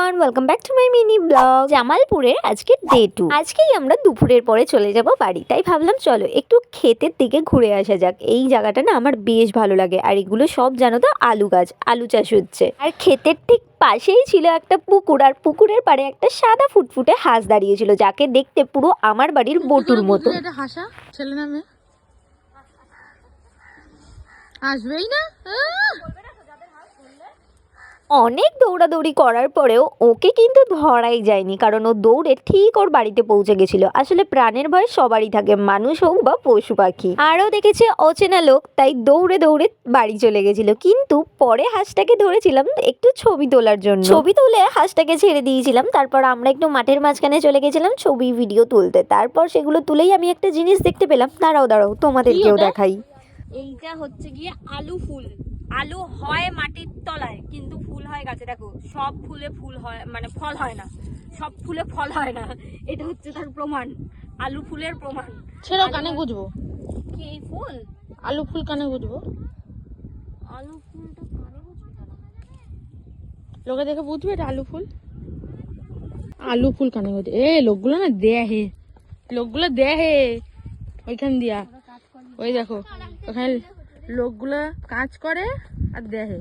Everyone, welcome back to my mini blog. জামালপুরের আজকে day 2। আজকেই আমরা দুপুরের পরে চলে যাব বাড়ি, তাই ভাবলাম চলো একটু ক্ষেতের দিকে ঘুরে আসা যাক। এই জায়গাটা না আমার বেশ ভালো লাগে, আর এগুলো সব জানো তো আলু গাছ, আলু চাষ হচ্ছে। আর ক্ষেতের ঠিক পাশেই ছিল একটা পুকুর, আর পুকুরের পাড়ে একটা সাদা ফুটফুটে হাঁস দাঁড়িয়েছিল, যাকে দেখতে পুরো আমার বাড়ির বটুর মতো। এটা হাসা ছেলে নামে আসবেই না। অনেক দৌড়াদৌড়ি করার পরেও ওকে কিন্তু ধরাই যায়নি, কারণ ও দৌড়ে ঠিক ওর বাড়িতে পৌঁছে গেছিল। আসলে প্রাণের ভয় সবারই থাকে, মানুষ হোক বা পশু পাখি। আরও দেখেছে অচেনা লোক, তাই দৌড়ে দৌড়ে বাড়ি চলে গেছিল। কিন্তু পরে হাঁসটাকে ধরেছিলাম একটু ছবি তোলার জন্য, ছবি তুলে হাঁসটাকে ছেড়ে দিয়েছিলাম। তারপর আমরা একটু মাঠের মাঝখানে চলে গেছিলাম ছবি ভিডিও তুলতে। তারপর সেগুলো তুলেই আমি একটা জিনিস দেখতে পেলাম। দাঁড়াও তোমাদেরকেও দেখাই। এইটা হচ্ছে গিয়ে আলু ফুল। আলু হয় মাটির তলায়, কিন্তু ফুল হয় গাছে। দেখো, সব ফুলে ফুল হয়, মানে ফল হয় না, সব ফুলে ফল হয় না। এটা হচ্ছে তার প্রমাণ, আলু ফুলের প্রমাণ। ছেড়ো, কানে গুজবো। কি এই ফুল? আলু ফুল কানে গুজবো। আলু ফুলটা কানে বুঝবে কেন? লোকে দেখে বুঝবে এটা আলু ফুল। আলু ফুল কানে গুজবে। লোকগুলো না দেহে, লোকগুলো দেহে ওইখান দিয়া। ওই দেখো ওখানে লোকগুলো কাজ করে আর দেহে।